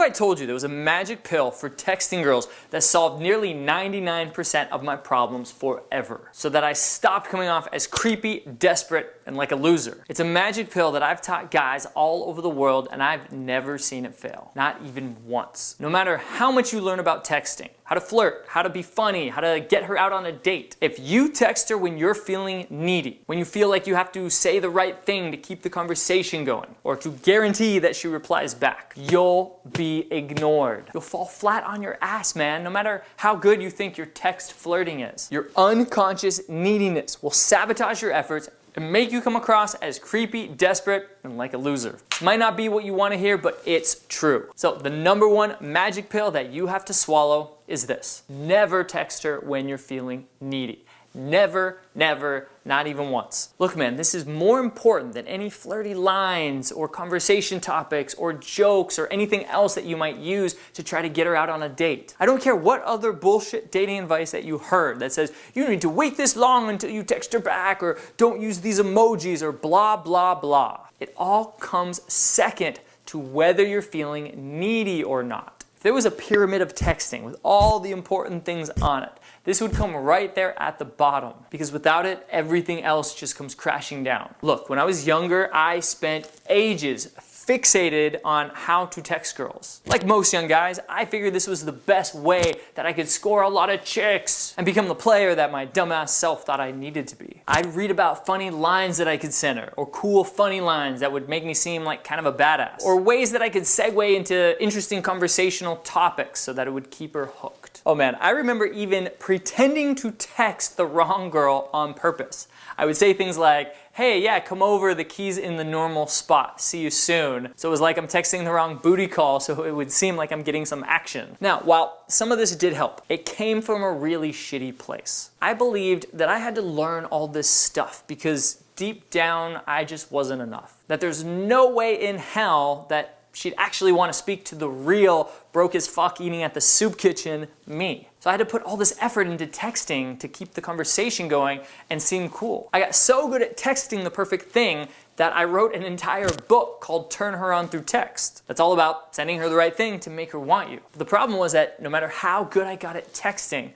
I told you there was a magic pill for texting girls that solved nearly 99% of my problems forever, so that I stopped coming off as creepy, desperate, and like a loser. It's a magic pill that I've taught guys all over the world, and I've never seen it fail. Not even once. No matter how much you learn about texting, how to flirt, how to be funny, how to get her out on a date, if you text her when you're feeling needy, when you feel like you have to say the right thing to keep the conversation going, or to guarantee that she replies back, you'll be ignored. You'll fall flat on your ass, man, no matter how good you think your text flirting is. Your unconscious neediness will sabotage your efforts and make you come across as creepy, desperate, and like a loser. This might not be what you want to hear, but it's true. So the number one magic pill that you have to swallow is this. Never text her when you're feeling needy. Never, never, not even once. Look, man, this is more important than any flirty lines or conversation topics or jokes or anything else that you might use to try to get her out on a date. I don't care what other bullshit dating advice that you heard that says you need to wait this long until you text her back, or don't use these emojis, or blah, blah, blah. It all comes second to whether you're feeling needy or not. If there was a pyramid of texting with all the important things on it, this would come right there at the bottom, because without it, everything else just comes crashing down. Look, when I was younger, I spent ages fixated on how to text girls. Like most young guys, I figured this was the best way that I could score a lot of chicks and become the player that my dumbass self thought I needed to be. I'd read about funny lines that I could send her, or cool funny lines that would make me seem like kind of a badass, or ways that I could segue into interesting conversational topics so that it would keep her hooked. Oh man, I remember even pretending to text the wrong girl on purpose. I would say things like, hey, yeah, come over, the key's in the normal spot, see you soon. So it was like I'm texting the wrong booty call, so it would seem like I'm getting some action. Now, while some of this did help, it came from a really shitty place. I believed that I had to learn all this stuff because deep down, I just wasn't enough. That there's no way in hell that she'd actually want to speak to the real broke as fuck eating at the soup kitchen me. So I had to put all this effort into texting to keep the conversation going and seem cool. I got so good at texting the perfect thing that I wrote an entire book called Turn Her On Through Text. That's all about sending her the right thing to make her want you. But the problem was that no matter how good I got at texting,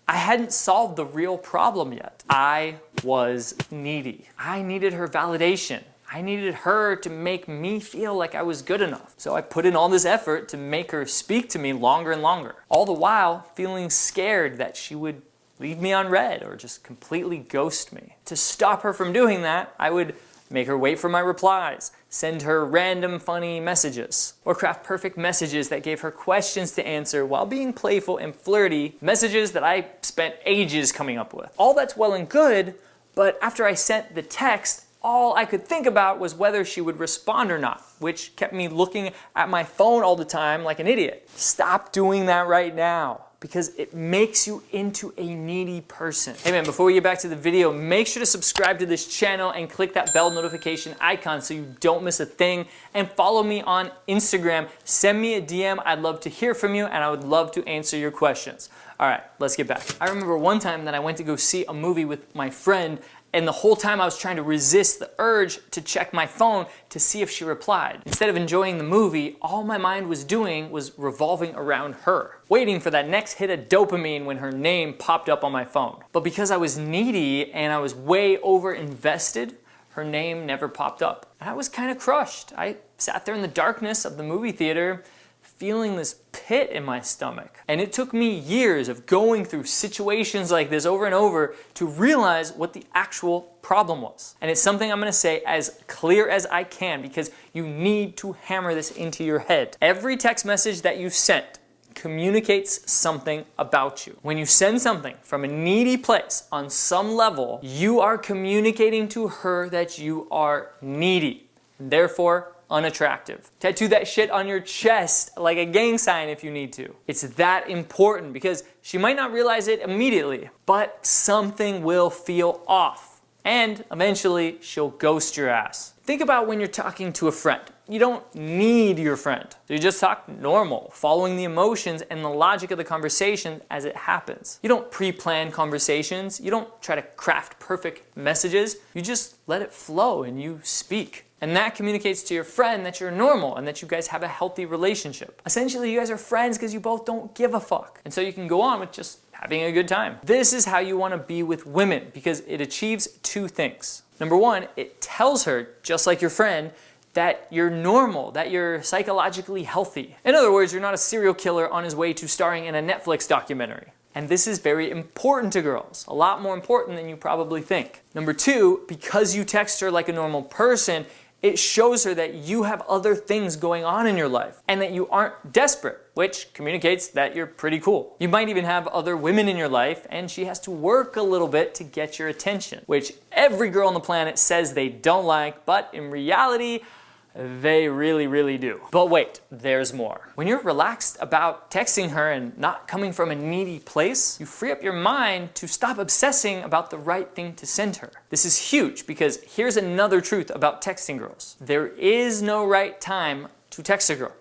I hadn't solved the real problem yet. I was needy. I needed her validation. I needed her to make me feel like I was good enough. So I put in all this effort to make her speak to me longer and longer. All the while feeling scared that she would leave me on red or just completely ghost me. To stop her from doing that, I would make her wait for my replies, send her random funny messages, or craft perfect messages that gave her questions to answer while being playful and flirty, messages that I spent ages coming up with. All that's well and good, but after I sent the text, all I could think about was whether she would respond or not, which kept me looking at my phone all the time like an idiot. Stop doing that right now, because it makes you into a needy person. Hey man, before we get back to the video, make sure to subscribe to this channel and click that bell notification icon so you don't miss a thing, and follow me on Instagram. Send me a DM, I'd love to hear from you, and I would love to answer your questions. All right, let's get back. I remember one time that I went to go see a movie with my friend, and the whole time I was trying to resist the urge to check my phone to see if she replied. Instead of enjoying the movie, all my mind was doing was revolving around her, waiting for that next hit of dopamine when her name popped up on my phone. But because I was needy and I was way over invested, her name never popped up. And I was kind of crushed. I sat there in the darkness of the movie theater feeling this pit in my stomach. And it took me years of going through situations like this over and over to realize what the actual problem was. And it's something I'm gonna say as clear as I can, because you need to hammer this into your head. Every text message that you sent communicates something about you. When you send something from a needy place, on some level, you are communicating to her that you are needy, therefore unattractive. Tattoo that shit on your chest like a gang sign if you need to. It's that important, because she might not realize it immediately, but something will feel off, and eventually she'll ghost your ass. Think about when you're talking to a friend you don't need your friend. So you just talk normal, following the emotions and the logic of the conversation as it happens. You don't pre-plan conversations. You don't try to craft perfect messages. You just let it flow and you speak. And that communicates to your friend that you're normal and that you guys have a healthy relationship. Essentially, you guys are friends because you both don't give a fuck. And so you can go on with just having a good time. This is how you want to be with women because it achieves two things. Number one, it tells her, just like your friend, that you're normal, that you're psychologically healthy. In other words, you're not a serial killer on his way to starring in a Netflix documentary. And this is very important to girls, a lot more important than you probably think. Number two, because you text her like a normal person, it shows her that you have other things going on in your life and that you aren't desperate, which communicates that you're pretty cool. You might even have other women in your life and she has to work a little bit to get your attention, which every girl on the planet says they don't like, but in reality, they really do. But wait, there's more. When you're relaxed about texting her and not coming from a needy place, you free up your mind to stop obsessing about the right thing to send her. This is huge because here's another truth about texting girls. There is no right time to text a girl.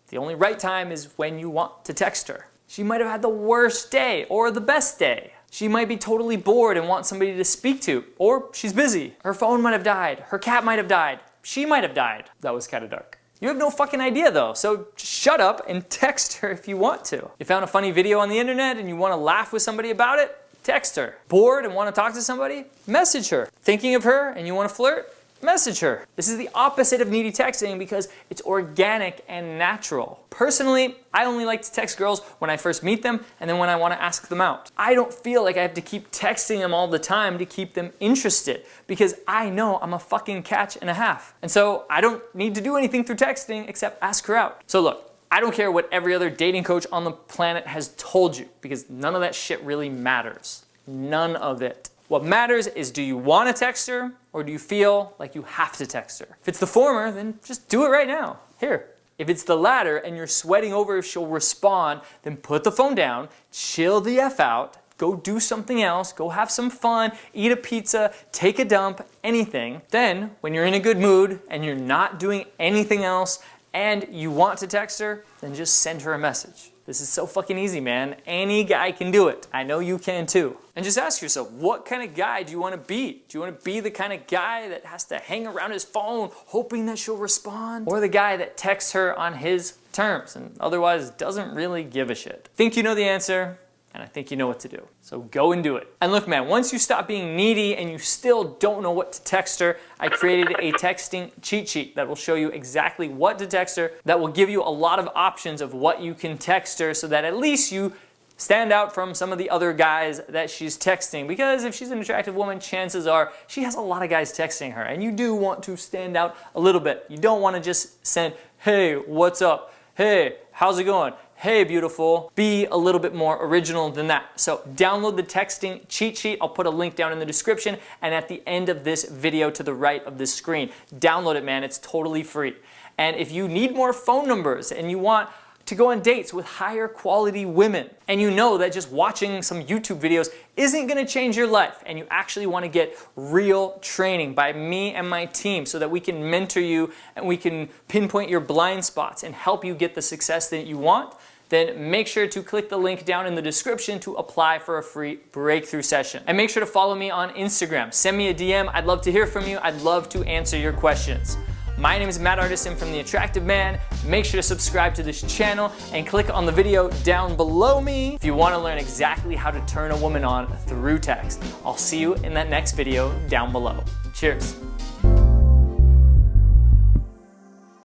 The only right time is when you want to text her. She might have had the worst day or the best day. She might be totally bored and want somebody to speak to, or she's busy. Her phone might have died. Her cat might have died. She might have died. That was kind of dark. You have no fucking idea though, so just shut up and text her if you want to. You found a funny video on the internet and you want to laugh with somebody about it? Text her. Bored and want to talk to somebody? Message her. Thinking of her and you want to flirt? Message her. This is the opposite of needy texting because it's organic and natural. Personally, I only like to text girls when I first meet them and then when I want to ask them out. I don't feel like I have to keep texting them all the time to keep them interested because I know I'm a fucking catch and a half. And so I don't need to do anything through texting except ask her out. So look, I don't care what every other dating coach on the planet has told you because none of that shit really matters. None of it. What matters is, do you want to text her or do you feel like you have to text her? If it's the former, then just do it right now. Here. If it's the latter and you're sweating over if she'll respond, then put the phone down, chill the F out, go do something else, go have some fun, eat a pizza, take a dump, anything. Then, when you're in a good mood and you're not doing anything else and you want to text her, then just send her a message. This is so fucking easy, man. Any guy can do it. I know you can too. And just ask yourself, what kind of guy do you want to be? Do you want to be the kind of guy that has to hang around his phone hoping that she'll respond? Or the guy that texts her on his terms and otherwise doesn't really give a shit? Think you know the answer, and I think you know what to do. So go and do it. And look, man, once you stop being needy and you still don't know what to text her, I created a texting cheat sheet that will show you exactly what to text her, that will give you a lot of options of what you can text her so that at least you stand out from some of the other guys that she's texting. Because if she's an attractive woman, chances are she has a lot of guys texting her. And you do want to stand out a little bit. You don't want to just send, hey, what's up? Hey, how's it going? Hey, beautiful. Be a little bit more original than that. So download the texting cheat sheet. I'll put a link down in the description and at the end of this video to the right of this screen. Download it, man. It's totally free. And if you need more phone numbers and you want to go on dates with higher quality women, and you know that just watching some YouTube videos isn't gonna change your life, and you actually wanna get real training by me and my team so that we can mentor you and we can pinpoint your blind spots and help you get the success that you want, then make sure to click the link down in the description to apply for a free breakthrough session. And make sure to follow me on Instagram. Send me a DM. I'd love to hear from you. I'd love to answer your questions. My name is Matt Artisan from The Attractive Man. Make sure to subscribe to this channel and click on the video down below me if you want to learn exactly how to turn a woman on through text. I'll see you in that next video down below. Cheers.